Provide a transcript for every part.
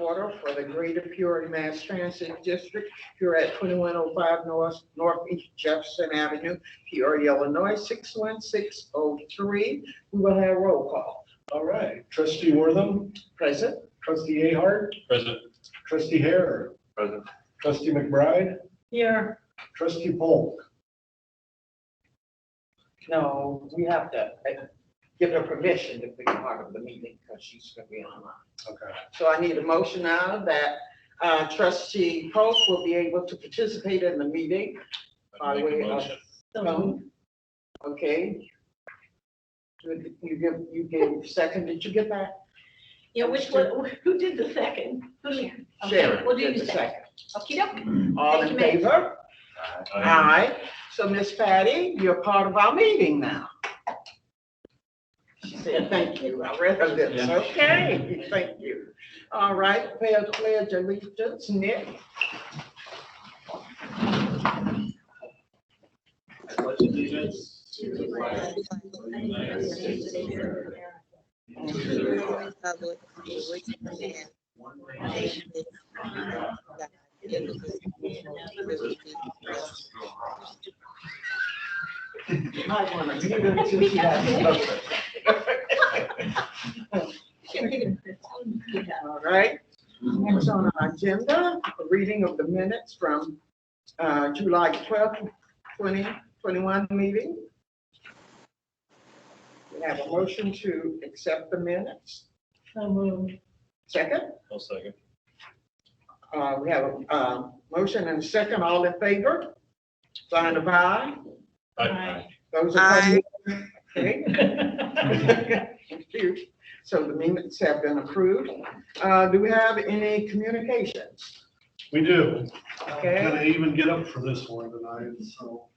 order for the Greater Peoria Mass Transit District here at 2105 Northeast Jefferson Avenue, Peoria, Illinois, 61603. We will have roll call. All right. Trustee Wortham? Present. Trustee Ahart? Present. Trustee Hare? Present. Trustee McBride? Here. Trustee Polk? No, we have to give her permission to be part of the meeting because she's going to be online. Okay. So I need a motion now that Trustee Polk will be able to participate in the meeting by way of phone. Okay. You gave second. Did you get that? Yeah, which one, who did the second? Sharon What did did you the say? second. Okey doke. All in favor? Aye. So Miss Patty, you're part of our meeting now. She said, thank you. I read her lips. Yeah. Okay, thank you. All right, pledge allegiance, Nick. Pledge allegiance to the flag of the United States of America, and to the republic for which it stands, one nation, under God, indivisible, with liberty and justice for all. You might want to mute it since you have spoken. All right, next on our agenda, a reading of the minutes from July 12th, 2021 meeting. We have a motion to accept the minutes. So moved. Second, I'll second. we have a motion and a second. All in favor? Sign of aye. Aye. Those opposed? Okay. Thank you. So the minutes have been approved. Do we have any communications? We do. Okay. Gotta even get up for this one tonight, so.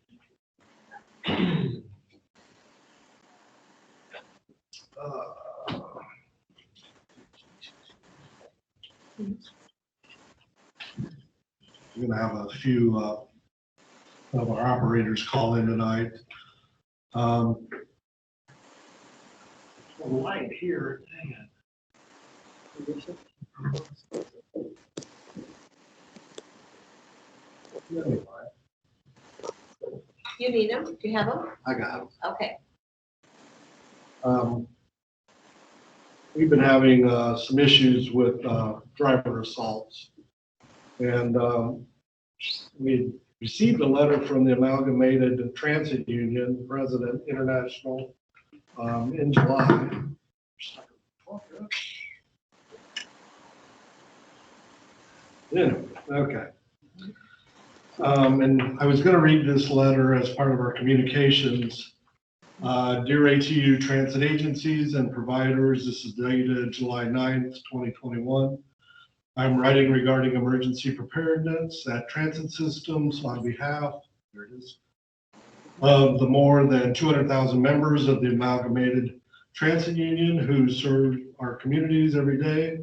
We're gonna have a few of our operators call in tonight. The light here, dang it. You need them? Do you have them? I got it. Okay. We've been having some issues with driver assaults. And we received a letter from the Amalgamated Transit Union President International in July. Yeah, okay. And I was going to read this letter as part of our communications. Dear ATU transit agencies and providers, this is dated July 9th, 2021. I'm writing regarding emergency preparedness at transit systems on behalf, there it is, of the more than 200,000 members of the Amalgamated Transit Union who serve our communities every day.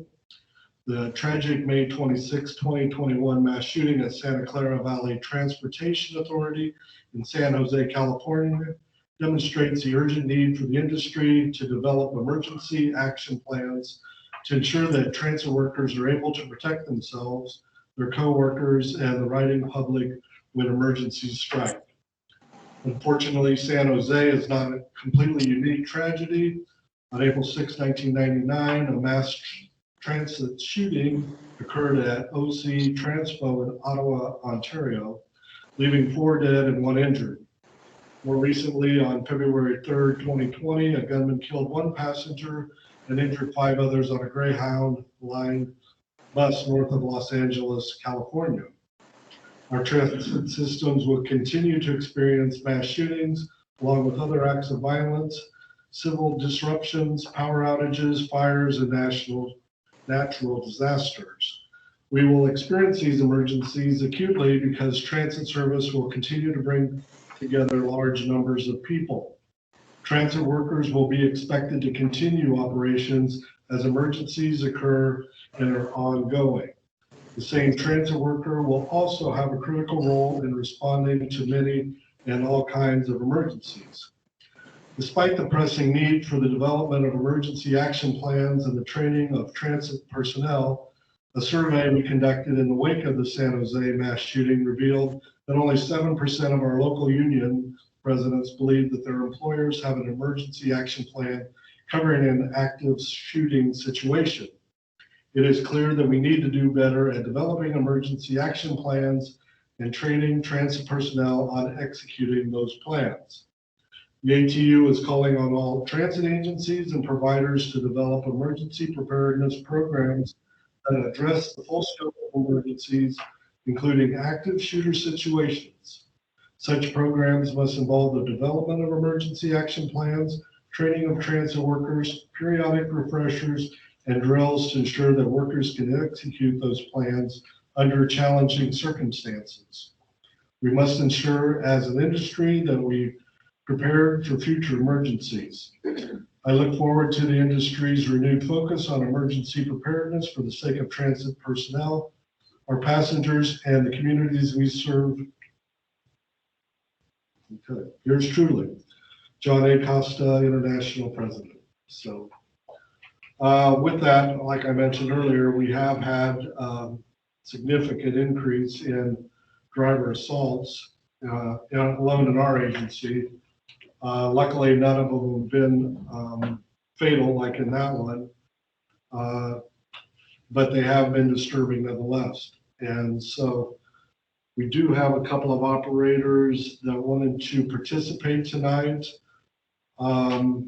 The tragic May 26, 2021 mass shooting at Santa Clara Valley Transportation Authority in San Jose, California, demonstrates the urgent need for the industry to develop emergency action plans to ensure that transit workers are able to protect themselves, their co-workers, and the riding public when emergencies strike. Unfortunately, San Jose is not a completely unique tragedy. On April 6, 1999, a mass transit shooting occurred at OC Transpo in Ottawa, Ontario, leaving 4 dead and 1 injured. More recently, on February 3rd, 2020, a gunman killed 1 passenger and injured 5 others on a Greyhound line bus north of Los Angeles, California. Our transit systems will continue to experience mass shootings, along with other acts of violence, civil disruptions, power outages, fires, and natural disasters. We will experience these emergencies acutely because transit service will continue to bring together large numbers of people. Transit workers will be expected to continue operations as emergencies occur and are ongoing. The same transit worker will also have a critical role in responding to many and all kinds of emergencies. Despite the pressing need for the development of emergency action plans and the training of transit personnel, A survey we conducted in the wake of the San Jose mass shooting revealed that only 7% of our local union residents believe that their employers have an emergency action plan covering an active shooting situation. It is clear that we need to do better at developing emergency action plans and training transit personnel on executing those plans. The ATU is calling on all transit agencies and providers to develop emergency preparedness programs that address the full scope of emergencies, including active shooter situations. Such programs must involve the development of emergency action plans, training of transit workers, periodic refreshers, and drills to ensure that workers can execute those plans under challenging circumstances. We must ensure as an industry that we prepare for future emergencies. I look forward to the industry's renewed focus on emergency preparedness for the sake of transit personnel, our passengers, and the communities we serve. Okay, yours truly, John A. Costa, International President. So with that, like I mentioned earlier, we have had significant increase in driver assaults alone in our agency. Luckily, none of them have been fatal like in that one, but they have been disturbing nonetheless. And so we do have a couple of operators that wanted to participate tonight. The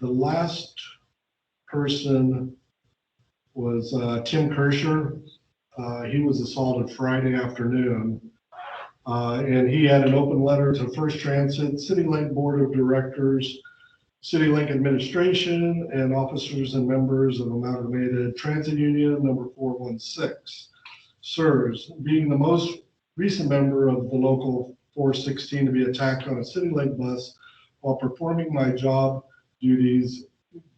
last person was Tim Kirscher. He was assaulted Friday afternoon. And he had an open letter to First Transit, CityLink Board of Directors, CityLink Administration, and officers and members of Amalgamated Transit Union number 416. Sirs, being the most recent member of the local 416 to be attacked on a CityLink bus while performing my job duties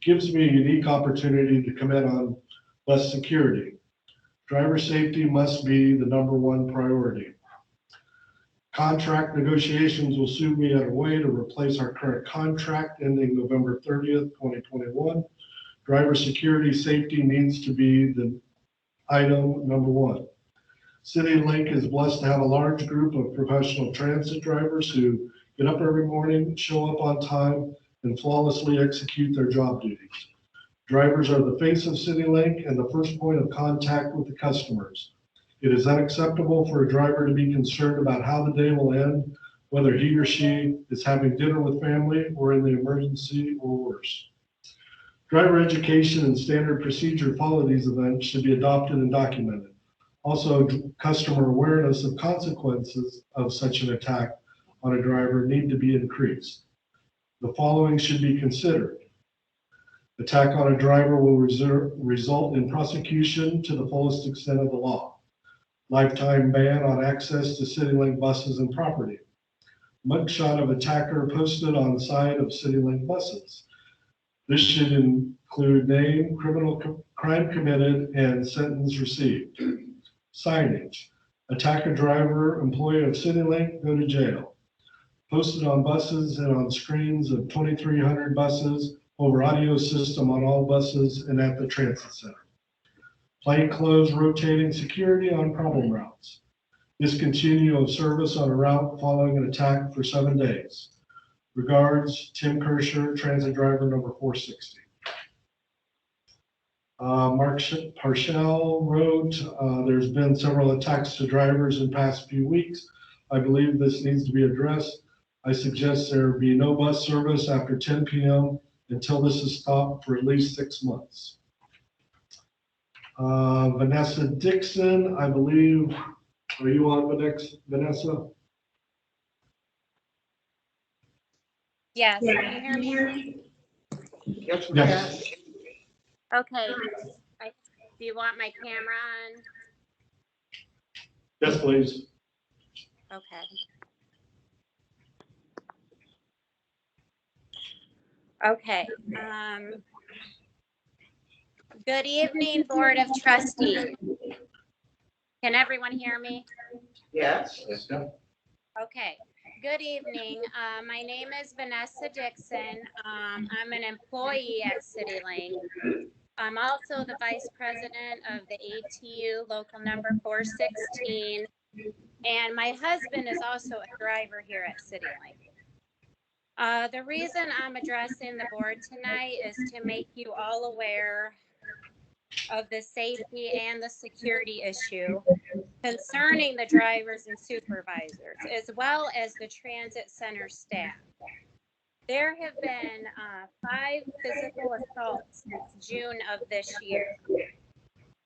gives me a unique opportunity to comment on bus security. Driver safety must be the #1 priority. Contract negotiations will soon be underway to replace our current contract ending November 30th, 2021. Driver security safety needs to be the item #1. CityLink is blessed to have a large group of professional transit drivers who get up every morning, show up on time, and flawlessly execute their job duties. Drivers are the face of CityLink and the first point of contact with the customers. It is unacceptable for a driver to be concerned about how the day will end, whether he or she is having dinner with family or in the emergency or worse. Driver education and standard procedure following these events should be adopted and documented. Also, customer awareness of consequences of such an attack on a driver need to be increased. The following should be considered. Attack on a driver will result in prosecution to the fullest extent of the law. Lifetime ban on access to CityLink buses and property. Mugshot of attacker posted on the side of CityLink buses. This should include name, criminal crime committed, and sentence received. Signage. Attacker driver, employee of CityLink, go to jail. Posted on buses and on screens of 2,300 buses, over audio system on all buses and at the transit center. Plainclothes rotating security on problem routes. Discontinue of service on a route following an attack for 7 days. Regards, Tim Kirscher, transit driver number 460. Mark Parshall wrote, there's been several attacks to drivers in past few weeks. I believe this needs to be addressed. I suggest there be no bus service after 10 p.m. until this is stopped for at least 6 months. Vanessa Dixon, I believe, are you on, Vanessa? Yes, can you hear me? Yes, we Yes. can. Okay. Do you want my camera Yes, please. on? Okay. Okay. Good evening, Board of Trustees. Can everyone hear me? Yes. Okay. Good evening. My name is Vanessa Dixon. I'm an employee at CityLink. I'm also the vice president of the ATU local number 416. And my husband is also a driver here at CityLink. The reason I'm addressing the board tonight is to make you all aware of the safety and the security issue concerning the drivers and supervisors, as well as the transit center staff. There have been 5 physical assaults since June of this year,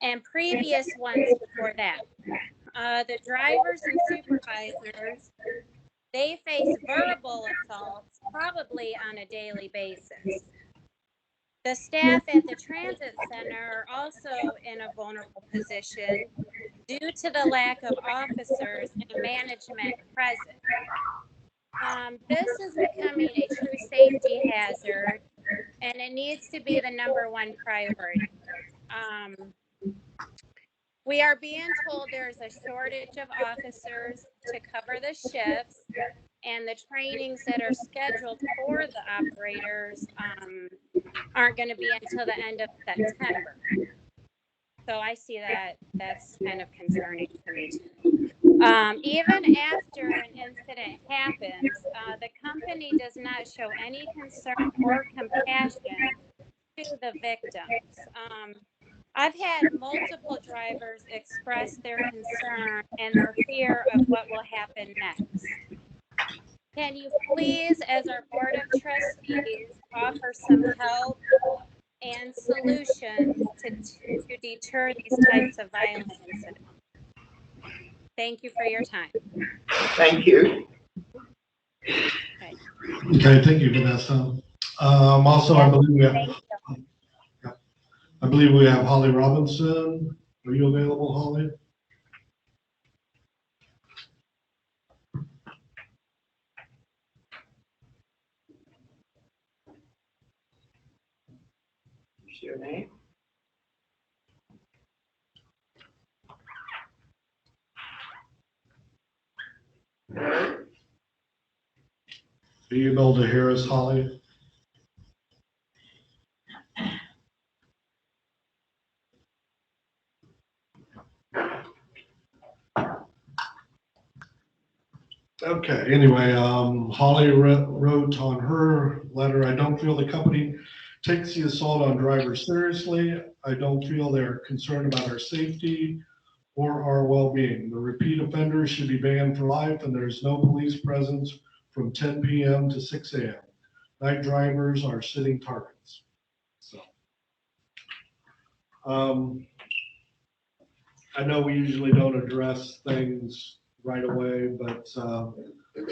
and previous ones before that. The drivers and supervisors, they face verbal assaults probably on a daily basis. The staff at the transit center are also in a vulnerable position due to the lack of officers and management present. This is becoming a true safety hazard, and it needs to be the #1 priority. We are being told there's a shortage of officers to cover the shifts, and the trainings that are scheduled for the operators aren't going to be until the end of September. So I see that's kind of concerning to me too. Even after an incident happens, the company does not show any concern or compassion to the victims. I've had multiple drivers express their concern and their fear of what will happen next. Can you please, as our Board of Trustees, offer some help and solutions to deter these types of violent incidents? Thank you for your time. Thank you. Okay, thank you, Vanessa. Also, I believe we have Holly Robinson. Are you available, Holly? What's your name? Are you able to hear us, Holly? Okay, anyway, Holly wrote on her letter, I don't feel the company takes the assault on drivers seriously. I don't feel they're concerned about our safety or our well-being. The repeat offenders should be banned for life, and there's no police presence from 10 p.m. to 6 a.m. Night drivers are sitting targets. So, I know we usually don't address things right away, but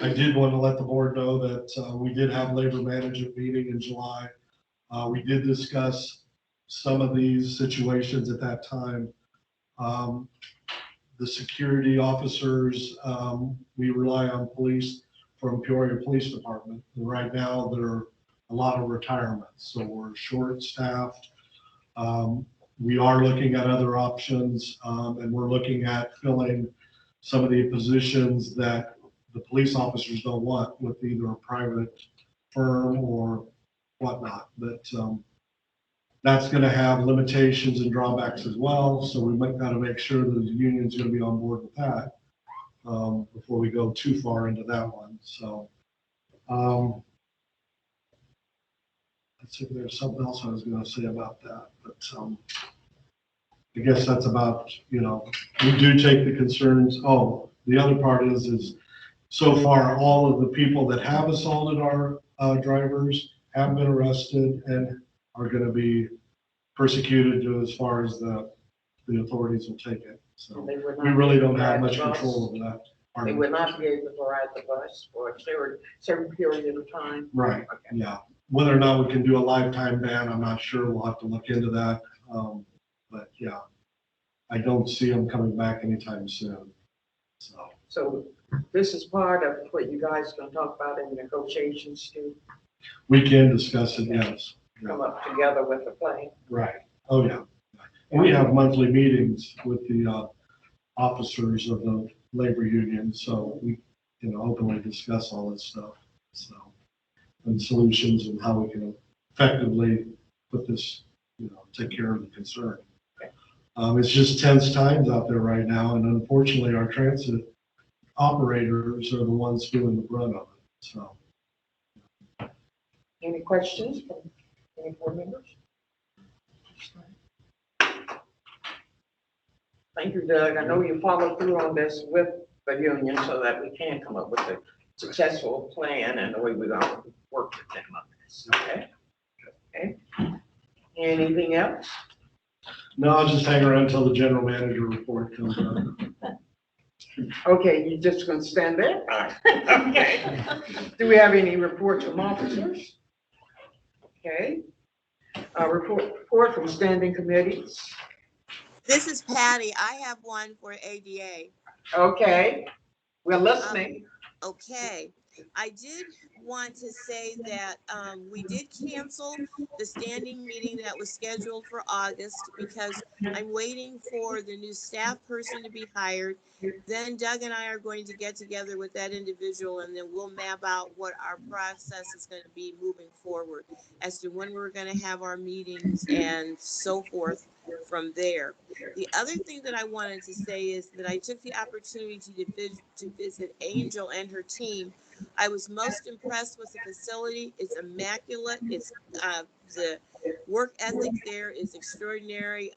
I did want to let the board know that we did have labor management meeting in July. We did discuss some of these situations at that time. The security officers, we rely on police from Peoria Police Department. And right now, there are a lot of retirements, so we're short-staffed. We are looking at other options, and we're looking at filling some of the positions that the police officers don't want with either a private firm or whatnot. But that's going to have limitations and drawbacks as well. So we might got to make sure that the union's going to be on board with that before we go too far into that one. So let's see if there's something else I was going to say about that. But I guess that's about, we do take the concerns. Oh, the other part is so far, all of the people that have assaulted our drivers have been arrested and are going to be persecuted to as far as the authorities will take it. So They would we not really be able don't to have ride much the bus. control over that. They would not be able to ride the bus for a certain period of time. Right, yeah. Whether or not we can do a lifetime ban, I'm not sure. We'll have to look into that. But yeah, I don't see them coming back anytime soon. So this is part of what you guys are going to talk about in negotiations to We can discuss it, yes. come up together with a plan. Right. Oh, yeah. And we have monthly meetings with the officers of the labor union, so we can openly discuss all this stuff. So, and solutions and how we can effectively put this, take care of the concern. It's just tense times out there right now, and unfortunately, our transit operators are the ones feeling the brunt of it, so. Any questions from any board members? Thank you, Doug. I know you followed through on this with the union so that we can come up with a successful plan and the way we're gonna work with them on this, okay? Okay. Anything else? No, I'll just hang around until the general manager report comes out. Okay, you just gonna stand there? All right. Okay. Do we have any reports from officers? Okay. Report from standing committees. This is Patty. I have one for ADA. Okay, we're listening. Okay, I did want to say that we did cancel the standing meeting that was scheduled for August because I'm waiting for the new staff person to be hired. Then Doug and I are going to get together with that individual and then we'll map out what our process is going to be moving forward as to when we're going to have our meetings and so forth from there. The other thing that I wanted to say is that I took the opportunity to visit Angel and her team. I was most impressed with the facility. It's immaculate. It's the work ethic there is extraordinary.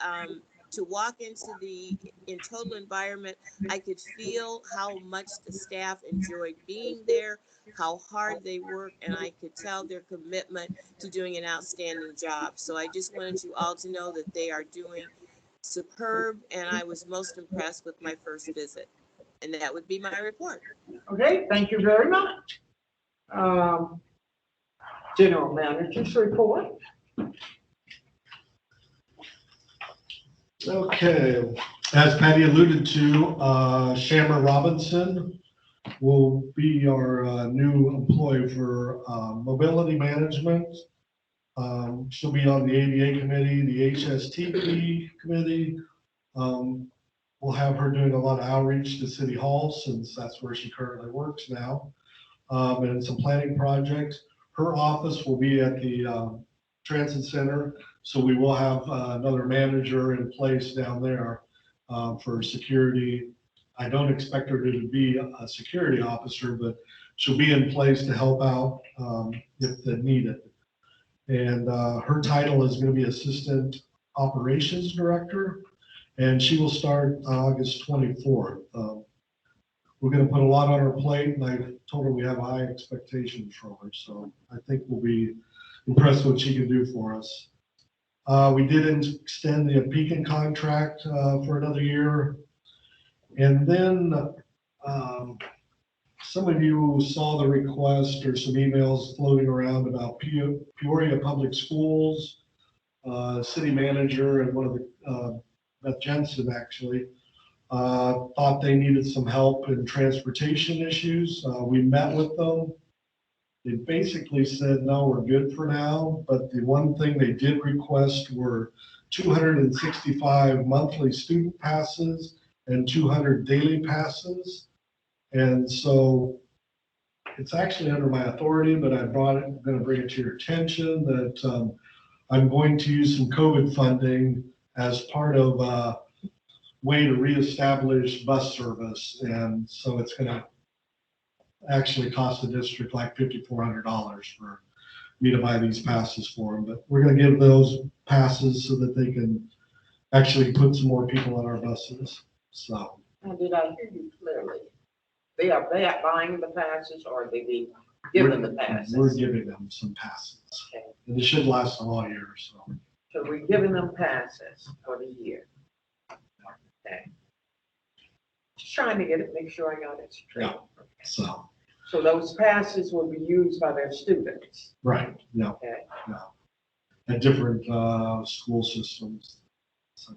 To walk into the total environment, I could feel how much the staff enjoyed being there, how hard they work, and I could tell their commitment to doing an outstanding job. So I just wanted you all to know that they are doing superb, and I was most impressed with my first visit. And that would be my report. Okay, thank you very much. General manager's report. Okay, as Patty alluded to, Shammer Robinson will be our new employee for mobility management. She'll be on the ADA committee, the HSTP committee. We'll have her doing a lot of outreach to City Hall since that's where she currently works now. And some planning projects. Her office will be at the Transit Center, so we will have another manager in place down there for security. I don't expect her to be a security officer, but she'll be in place to help out if needed. And her title is going to be Assistant Operations Director, and she will start August 24th. We're going to put a lot on her plate, and I told her we have high expectations from her, so I think we'll be impressed with what she can do for us. We did extend the Pekin contract for another year. And then some of you saw the request or some emails floating around about Peoria Public Schools. City manager and one of the, Beth Jensen actually, thought they needed some help in transportation issues. We met with them. They basically said, no, we're good for now. But the one thing they did request were 265 monthly student passes and 200 daily passes. And so it's actually under my authority, but I'm going to bring it to your attention that I'm going to use some COVID funding as part of a way to reestablish bus service. And so it's going to actually cost the district like $5,400 for me to buy these passes for them. But we're going to give those passes so that they can actually put some more people on our buses. So. Did I hear you clearly? They are buying the passes or are they giving the passes? We're giving them some passes. Okay. And it should last them all year, so. So we're giving them passes for the year. Okay. Just trying to get it, make sure I got it straight. Yeah. So those passes will be used by their students. right, no, Okay. no. At different school systems. So,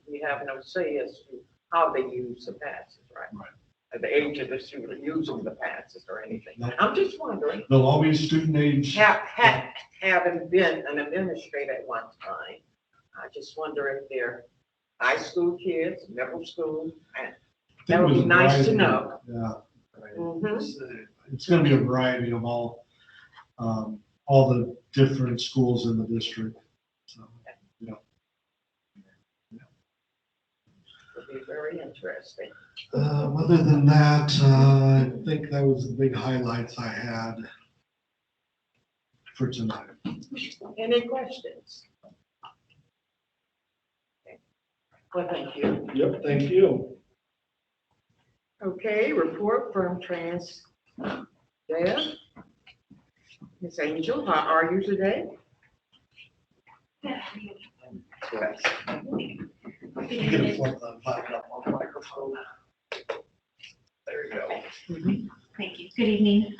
We have no say as to how they use the passes, right? Right. At the age of the student using the passes or anything. No. I'm just wondering, they'll always student age. having been an administrator at one time, I just wonder if they're high school kids, middle school, and that would be nice to know. Yeah. Mhm. It's going to be a variety of all the different schools in the district. So. was very interesting. Other than that, I think that was the big highlights I had for tonight. Any questions? Well, thank you. Yep, thank you. Okay, report from Trans Dev. Ms. Angel, how are you today? Yes. You can flip the button up on the microphone. There you go. Thank you. Good evening.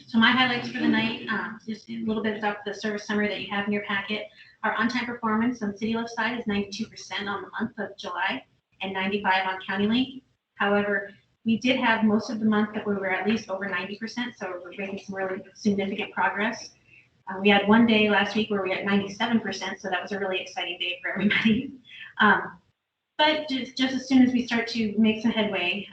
So my highlights for the night, just a little bit about the service summary that you have in your packet. Our on-time performance on City Lift side is 92% on the month of July and 95 on County Link. However, we did have most of the month that we were at least over 90%, so we're making some really significant progress. We had one day last week where we had 97%, so that was a really exciting day for everybody. But just as soon as we start to make some headway,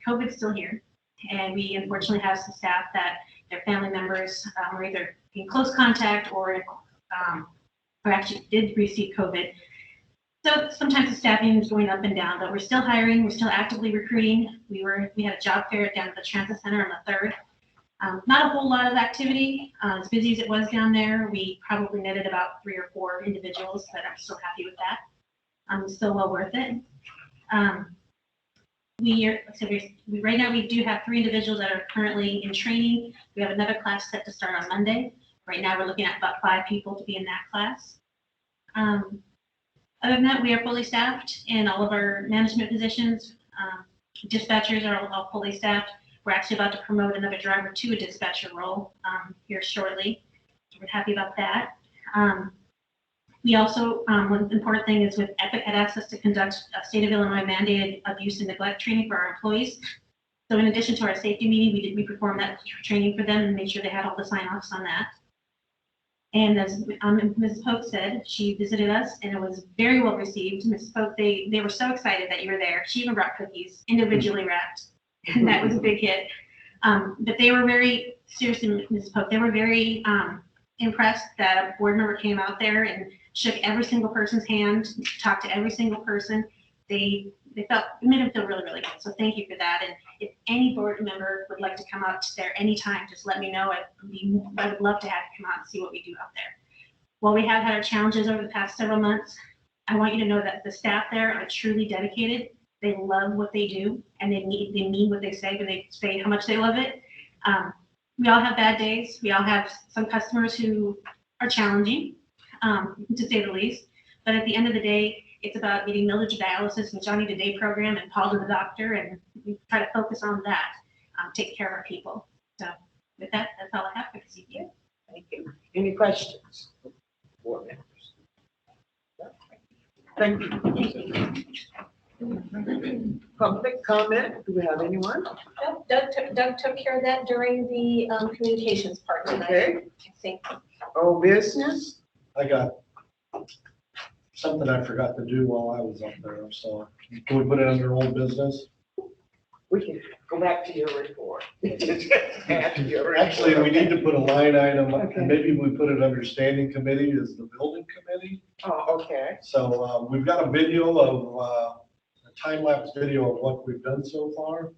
COVID's still here. And we unfortunately have some staff that their family members were either in close contact or actually did receive COVID. So sometimes the staffing is going up and down, but we're still hiring. We're still actively recruiting. We had a job fair down at the transit center on the 3rd. Not a whole lot of activity. As busy as it was down there, we probably netted about 3 or 4 individuals, but I'm still happy with that. Still well worth it. Right now we do have 3 individuals that are currently in training. We have another class set to start on Monday. Right now we're looking at about 5 people to be in that class. Other than that, we are fully staffed in all of our management positions. Dispatchers are all fully staffed. We're actually about to promote another driver to a dispatcher role here shortly. So we're happy about that. We also, one important thing is with EPIC had asked us to conduct a state of Illinois mandated abuse and neglect training for our employees. So in addition to our safety meeting, we performed that training for them and made sure they had all the sign-offs on that. And as Mrs. Pope said, she visited us and it was very well received. Mrs. Pope, they were so excited that you were there. She even brought cookies, individually wrapped, and that was a big hit. But they were very, seriously, Mrs. Pope, they were very impressed that a board member came out there and shook every single person's hand, talked to every single person. They made them feel really, really good. So thank you for that. And if any board member would like to come out there anytime, just let me know. I would love to have you come out and see what we do out there. While we have had our challenges over the past several months, I want you to know that the staff there are truly dedicated. They love what they do and they mean what they say when they say how much they love it. We all have bad days. We all have some customers who are challenging, to say the least. But at the end of the day, it's about getting Mildred to dialysis and Johnny to day program and Paul to the doctor, and we try to focus on that, take care of our people. So with that, that's all I have for this evening. Thank you. Any questions? Board members? Thank you. Public comment, do we have anyone? Nope, Doug took care of that during the communications part tonight. Okay, I think. old business? I got something I forgot to do while I was up there, so can we put it under old business? We can go back to your report. Add to your report. Actually, we need to put a line item, Okay. and maybe we put it under standing committee as the building committee. Oh, okay. So we've got a video of, a time-lapse video of what we've done so far.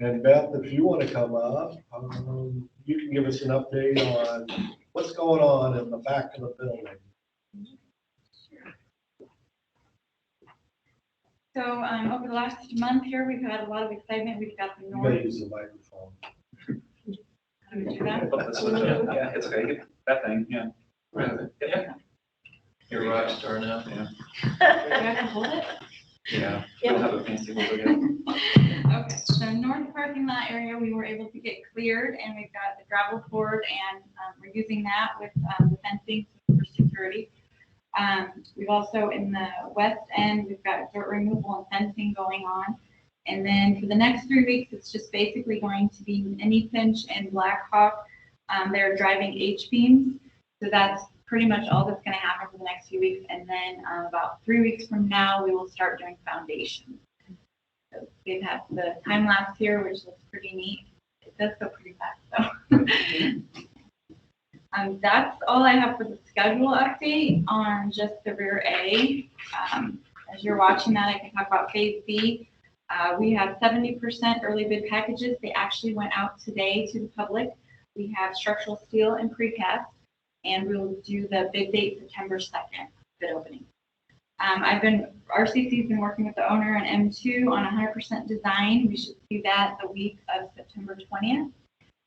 And Beth, if you want to come up, you can give us an update on what's going on in the back of the building. So over the last month here, we've had a lot of excitement. We've got the You gotta North. use the microphone. How do we do that? Flip the switch up. Yeah, it's okay. Get that thing, yeah. Yeah. You're a rock star now. Yeah. Do I have to hold it? Yeah. We don't have a fancy holder yet. Okay, so north parking lot area, we were able to get cleared and we've got the gravel poured and we're using that with the fencing for security. We've also in the west end, we've got dirt removal and fencing going on. And then for the next 3 weeks, it's just basically going to be Mini Pinch and Blackhawk. They're driving H-beams. So that's pretty much all that's going to happen for the next few weeks. And then about 3 weeks from now, we will start doing foundations. So they've had the time lapse here, which looks pretty neat. It does go pretty fast though. That's all I have for the schedule update on just the rear A. as you're watching that, I can talk about phase B. We have 70% early bid packages. They actually went out today to the public. We have structural steel and precast, and we'll do the bid date September 2nd, bid opening. RCC's been working with the owner and M2 on 100% design. We should see that the week of September 20th.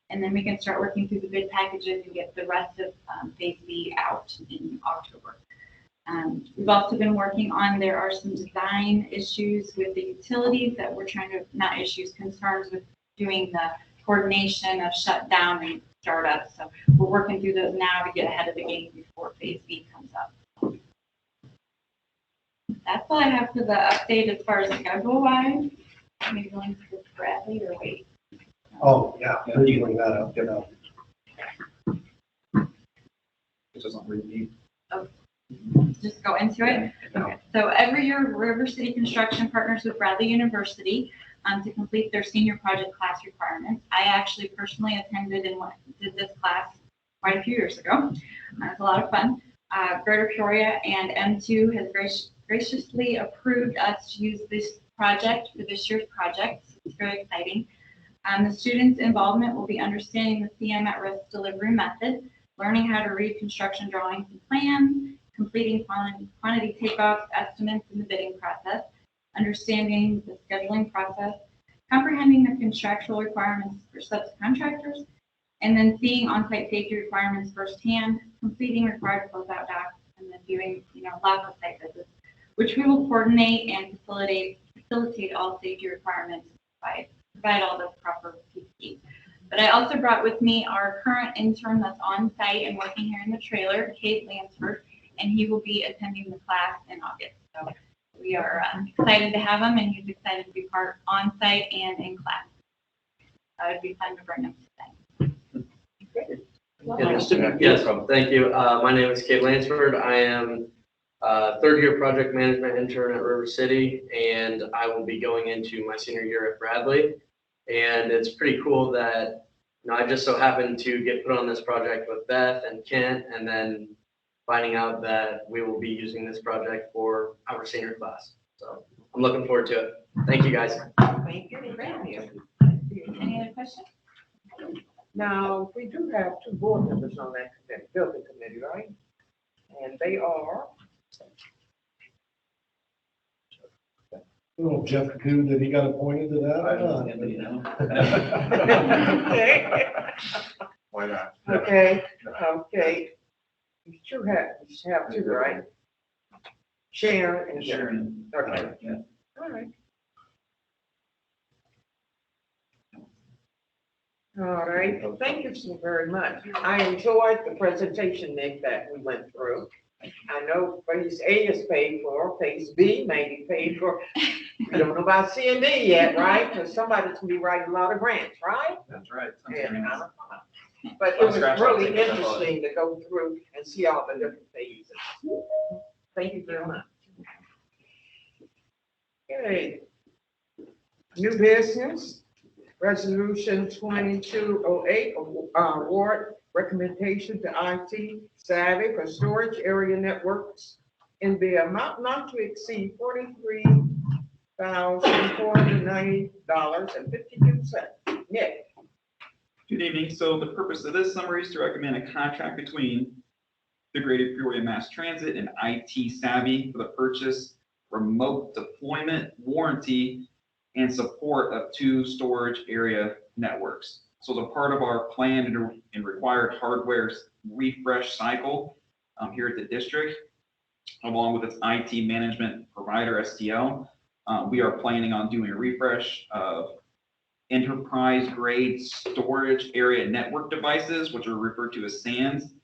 And then we can start working through the bid packages and get the rest of phase B out in October. We've also been working on, there are some design issues with the utilities that we're trying to, not issues, concerns with doing the coordination of shutdown and startup. So we're working through those now to get ahead of the game before phase B comes up. That's all I have for the update as far as schedule wise. Maybe going to Bradley or wait. Oh, yeah, then you bring that up, get up. This doesn't repeat. Just go into it. Okay. So every year, River City Construction partners with Bradley University to complete their senior project class requirements. I actually personally attended and did this class quite a few years ago. It was a lot of fun. Greater Peoria and M2 has graciously approved us to use this project for this year's project. It's very exciting. The students' involvement will be understanding the CM at risk delivery method, learning how to read construction drawings and plans, completing quantity takeoffs, estimates in the bidding process, understanding the scheduling process, comprehending the contractual requirements for subcontractors, and then seeing on-site safety requirements firsthand, completing required closeout docs, and then doing, lots of site visits, which we will coordinate and facilitate all safety requirements, provide all the proper PPE. But I also brought with me our current intern that's on site and working here in the trailer, Kate Lansford, and he will be attending the class in August. So we are excited to have him, and he's excited to be part on site and in class. It would be fun to bring him today. Yes, thank you. My name is Kate Lansford. I am third-year project management intern at River City, and I will be going into my senior year at Bradley. And it's pretty cool that I just so happened to get put on this project with Beth and Kent, and then finding out that we will be using this project for our senior class. So I'm looking forward to it. Thank you, guys. Thank you. Any other questions? Now, we do have two board members on that committee, building committee, right? And they are. Oh, Jeff Coon, that he got appointed to that? I don't know. Okay. Why not? Okay. You should have two, right? Sharon and Sharon. Okay. Yeah. All right. All right, well, thank you so very much. I enjoyed the presentation, Nick, that we went through. I know phase A is paid for, phase B may be paid for. We don't know about C and D yet, right? Because somebody's gonna be writing a lot of grants, right? That's right. Yeah. But it was really interesting to go through and see all the different phases. Thank you very much. Okay. New business. Resolution 2208, award recommendation to IT Savvy for storage area networks in the amount not to exceed $43,490.52. Nick. Good evening. So the purpose of this summary is to recommend a contract between the Greater Peoria Mass Transit and IT Savvy for the purchase, remote deployment, warranty, and support of 2 storage area networks. So the part of our planned and required hardware refresh cycle here at the district, along with its IT management provider, STL, we are planning on doing a refresh of enterprise grade storage area network devices, which are referred to as SANs.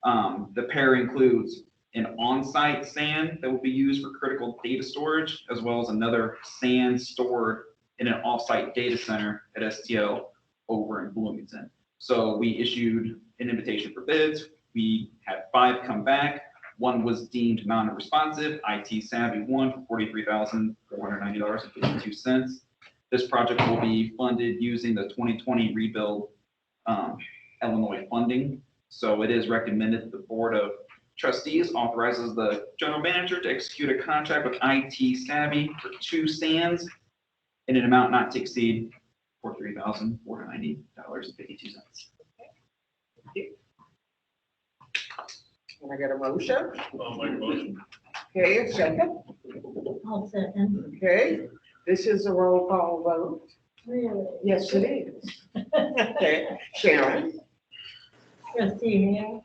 The pair includes an on-site SAN that will be used for critical data storage, as well as another SAN stored in an off-site data center at STL over in Bloomington. So we issued an invitation for bids. We had 5 come back. 1 was deemed non-responsive, IT Savvy 1 for $43,490.52. This project will be funded using the 2020 Rebuild Illinois funding. So it is recommended that the Board of Trustees authorizes the general manager to execute a contract with IT Savvy for 2 stands in an amount not to exceed $43,490.52. Can I get a motion? I'll make a motion. Okay, a second. I'll second. Okay, this is a roll call vote. Really? Yes, it is. Okay, Sharon, Trustee Hare?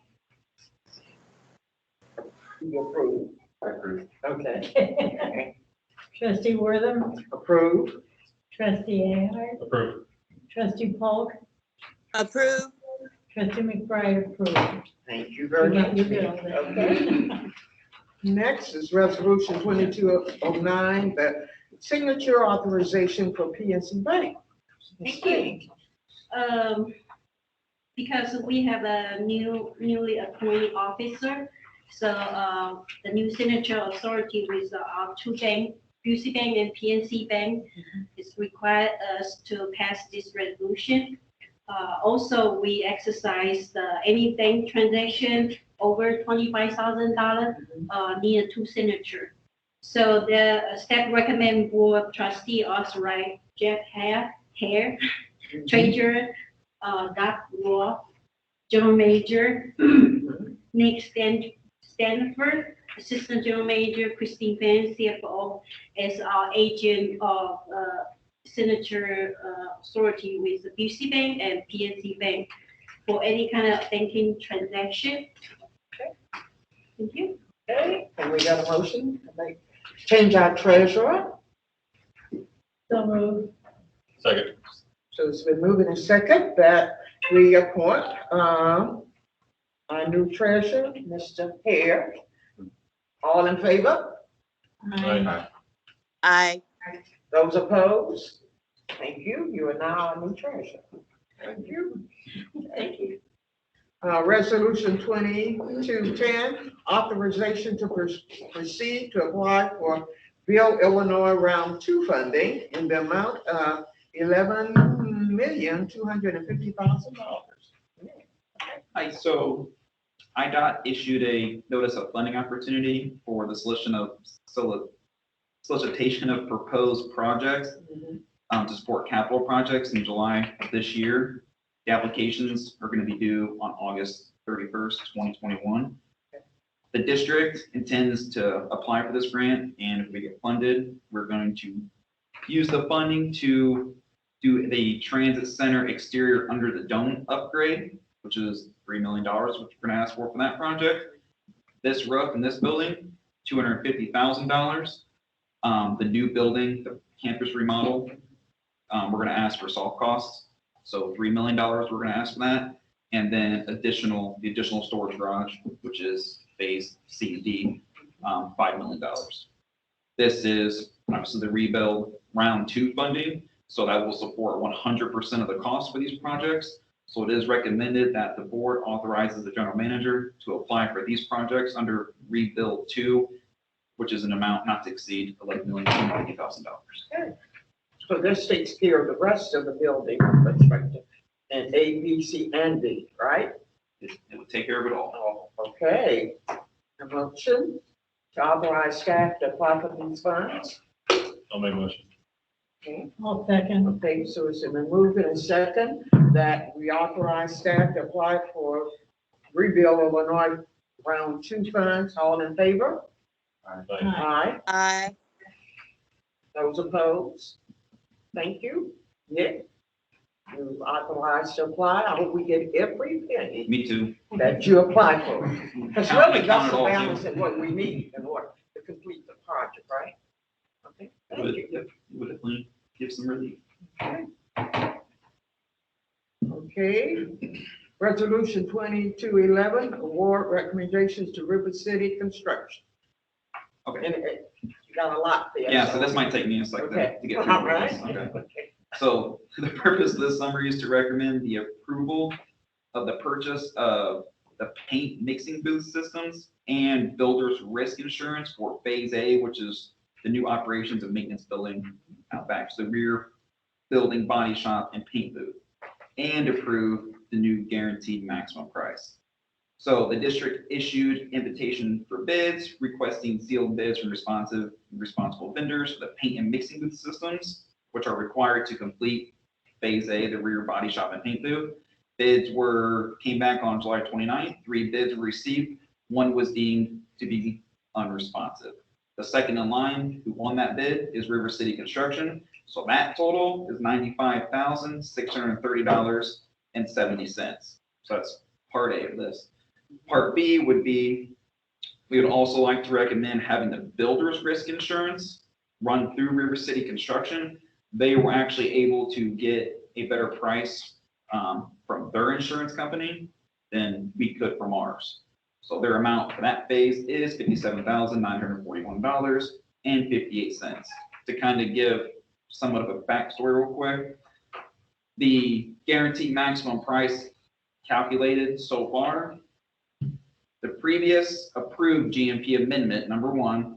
you approve. Approve. Okay, Trustee Wortham? approve. Trustee Ahern? Approve. Trustee Polk? Approve. Trustee McBride approved. Thank you very much. You got it. Okay. Next is resolution 2209, the signature authorization for PNC Bank. Thank you. Because we have a newly appointed officer, so the new signature authority with our 2 banks, BUC Bank and PNC Bank, is required us to pass this resolution. Also, we exercise any bank transaction over $25,000 need 2 signatures. So the staff recommend board trustee authorize Jeff Hare, treasurer, Doug Roth, general manager, Nick Stanford, assistant general manager, Christine Van, CFO, as our agent of signature authority with the BC Bank and PNC Bank for any kind of banking transaction. Okay. Thank you. Okay, and we got a motion to make, change our treasurer. So moved. Second. So it's been moving in second that we appoint our new treasurer, Mr. Hare. All in favor? Aye. Aye. Those opposed? Thank you. You are now our new treasurer. Thank you. Thank you. Resolution 2210, authorization to proceed to apply for Bill Illinois Round 2 funding in the amount of $11,250,000. Hi, so IDOT issued a notice of funding opportunity for the solicitation of proposed projects to support capital projects in July of this year. The applications are going to be due on August 31st, 2021. The district intends to apply for this grant, and if we get funded, we're going to use the funding to do the transit center exterior under the dome upgrade, which is $3 million, which we're going to ask for that project. This roof in this building, $250,000. The new building, the campus remodel, we're going to ask for soft costs. So $3 million, we're going to ask for that. And then the additional storage garage, which is phase C and D, $5 million. This is obviously the rebuild round 2 funding. So that will support 100% of the cost for these projects. So it is recommended that the board authorizes the general manager to apply for these projects under rebuild 2, which is an amount not to exceed $11,250,000. Okay. So this takes care of the rest of the building, that's right, and A, B, C, and D, right? It would take care of it all. Oh, okay. A motion to authorize staff to apply for these funds. I'll make a motion. Okay. I'll second. Okay, so it's been moved in a second that we authorize staff to apply for Rebuild Illinois Round 2 funds. All in favor? Aye. Aye. Aye. Those opposed? Thank you. Nick, you authorized to apply. I hope we get every penny Me too. that you apply for. Because really, I that's count it the all, too. balance of what we need in order to complete the project, right? Okay, thank you. It would definitely give some relief. Okay, resolution 2211, award recommendations to River City Construction. Okay. And you got a lot there. Yeah, so this might take me a second Okay. to get through All right. this. Okay. So the purpose of this summary is to recommend the approval of the purchase of the paint mixing booth systems and builder's risk insurance for phase A, which is the new operations and maintenance building out back, so the rear building, body shop, and paint booth, and approve the new guaranteed maximum price. So the district issued invitation for bids, requesting sealed bids from responsible vendors for the paint and mixing booth systems, which are required to complete Phase A, the rear body shop and paint booth. Bids came back on July 29th. 3 bids were received. 1 was deemed to be unresponsive. The second in line who won that bid is River City Construction. So that total is $95,630.70. So that's part A of this. Part B would be, we would also like to recommend having the builder's risk insurance run through River City Construction. They were actually able to get a better price from their insurance company than we could from ours. So their amount for that phase is $57,941.58. To kind of give somewhat of a backstory real quick, the guaranteed maximum price calculated so far, the previous approved GMP amendment, number 1,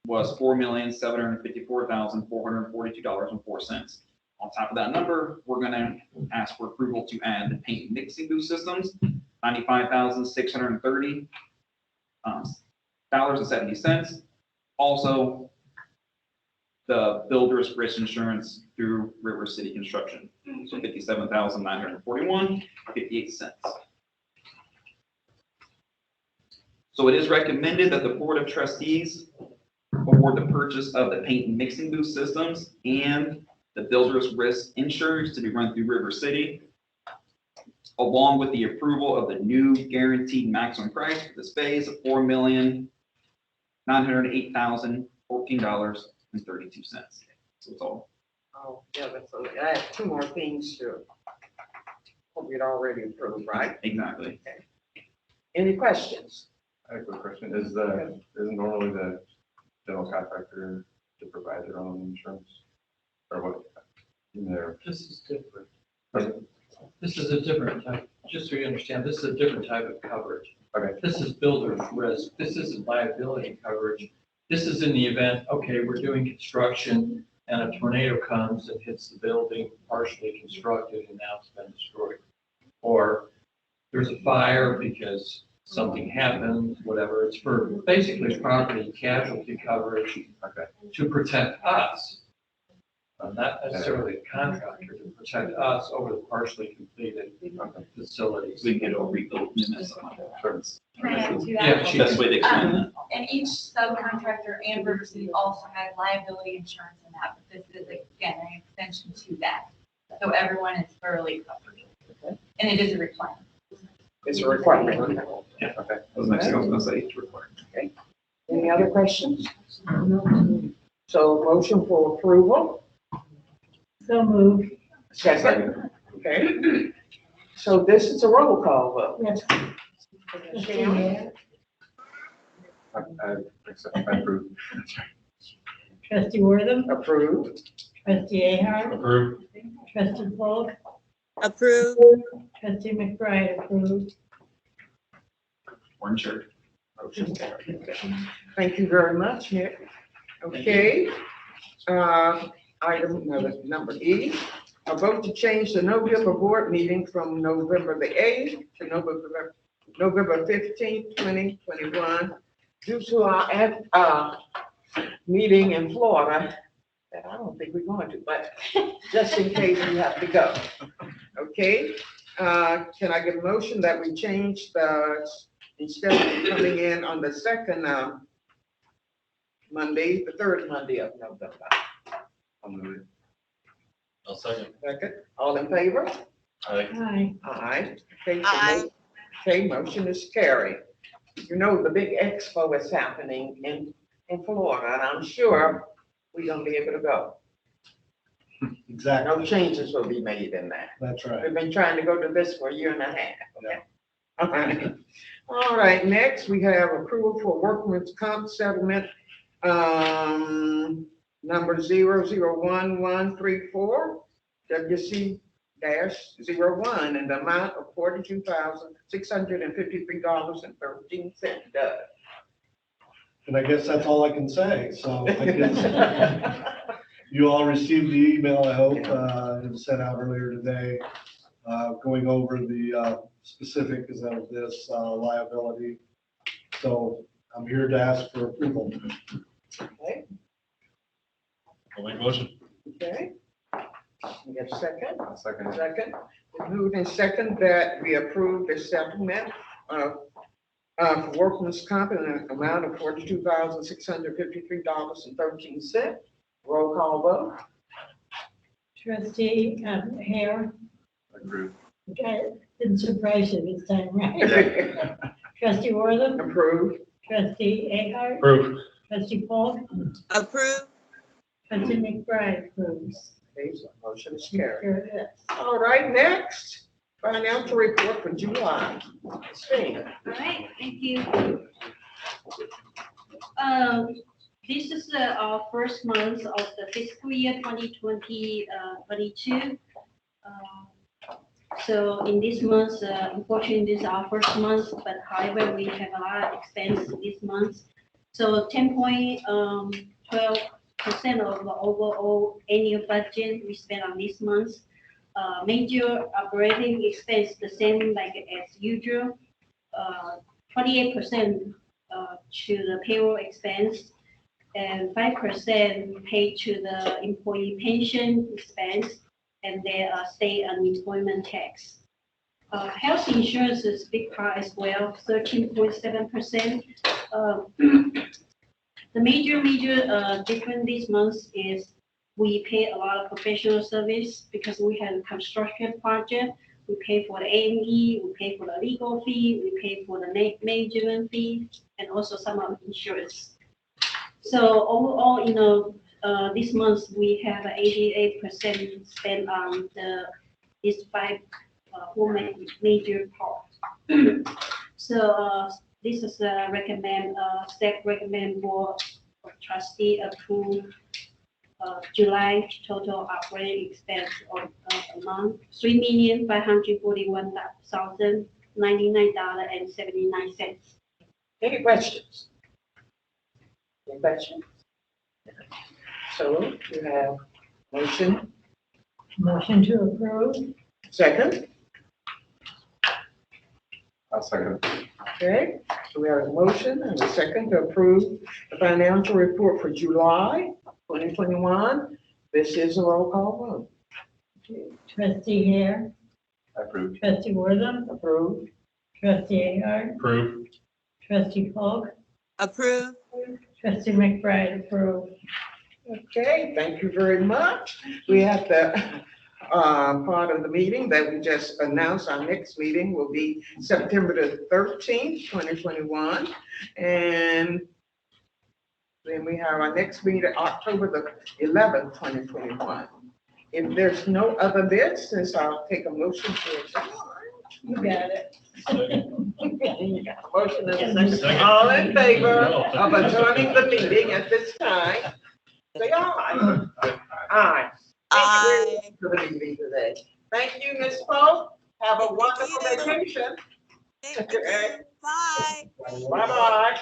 was $4,754,442.04. On top of that number, we're going to ask for approval to add the paint and mixing booth systems, $95,630.70. Also, the builder's risk insurance through River City Construction, so $57,941.58. So it is recommended that the Board of Trustees award the purchase of the paint and mixing booth systems and the builder's risk insurance to be run through River City, along with the approval of the new guaranteed maximum price for this phase of $4,908,014.32. So it's all. Oh, yeah, so I have 2 more things to, hope you'd already approved, right? Exactly. Okay. Any questions? I have a quick question. Isn't normally the general contractor to provide their own insurance? Or what? In there? This is different. This is a different type, just so you understand, this is a different type of coverage. Okay. This is builder's risk. This isn't liability coverage. This is in the event, okay, we're doing construction and a tornado comes and hits the building, partially constructed, and now it's been destroyed. Or there's a fire because something happened, whatever. It's for basically property casualty coverage to protect us. Not necessarily the contractor, to protect us over the partially completed facilities. We can get a rebuilt in this. Can I add to that? Yeah, Best way to explain that. And each subcontractor and River City also has liability insurance in that, but this is again an extension to that. So everyone is thoroughly covered. And it is a requirement. It's a requirement. Yeah, okay. That was the next thing I was gonna say, it's required. Okay. Any other questions? So motion for approval. So moved. Second. Okay. So this is a roll call vote. Yes. Sharon? I approve. Trustee Wortham, Approved. trustee Ahern, Approved. trustee Polk, Approved. trustee McBride approved. We're insured. Motion carried. Thank you very much, Nick. Okay. Item number E, a vote to change the November board meeting from November the 8th to November 15th, 2021, due to our meeting in Florida that I don't think we're going to, but just in case we have to go. Okay, can I get a motion that we change instead of coming in on the second Monday, the 3rd Monday of November? I'll move it. I'll second. Second, all in favor? Aye. Aye. Okay, so Aye. okay, motion is carried. You know, the big expo is happening in Florida, and I'm sure we're gonna be able to go. Exactly. No changes will be made in that. That's right. We've been trying to go to this for a year and a half. Okay. All right, next we have approval for workman's comp settlement, number 001134, WC-01, in the amount of $42,653.13. And I guess that's all I can say. So I guess you all received the email, I hope, it was sent out earlier today, going over the specific as of this liability. So I'm here to ask for approval. Okay, I'll make a motion. okay. We got a second? I'll second it. Second. It's moved and second that we approve the settlement for workman's comp in an amount of $42,653.13. Roll call vote. Trustee Hare, Approved. didn't surprise you this time, right? Trustee Wortham, Approved. trustee Ahart, Approved. trustee Paul, Approve. trustee McBride approves. Okay, so motion is carried. Sure is. All right, next, financial report for July. Christina. All right, thank you. This is our first month of the fiscal year 2022. So in this month, unfortunately, this is our first month, but however, we have a lot of expense this month. So 10.12% of the overall annual budget we spent on this month. Major operating expense, the same like as usual, 28% to the payroll expense, and 5% paid to the employee pension expense, and their state unemployment tax. Health insurance is a big part as well, 13.7%. The major difference this month is we pay a lot of professional service because we have a construction project. We pay for the A&E, we pay for the legal fee, we pay for the management fee, and also some of the insurance. So overall, this month we have 88% spent on these four major parts. So this is staff recommend board trustee approve July total operating expense of amount $3,541,099.79. Any questions? Any questions? So you have motion, Motion to approve. second, I'll second it. okay? So we have a motion and a second to approve the financial report for July 2021. This is a roll call vote. Trustee Hare, Approved. trustee Wortham, Approved. trustee Ahart, Approved. trustee Polk, Approve. trustee McBride approved. Okay, thank you very much. We have the part of the meeting that we just announced. Our next meeting will be September the 13th, 2021. And then we have our next meeting, October the 11th, 2021. If there's no other business, I'll take a motion to adjourn. You got it. You got a motion and a second. All in favor of adjourning the meeting at this time? Say aye. Aye. Aye. Thank you for the meeting today. Thank you, Ms. Pope. Have a wonderful vacation. Thank you. Bye. Bye-bye.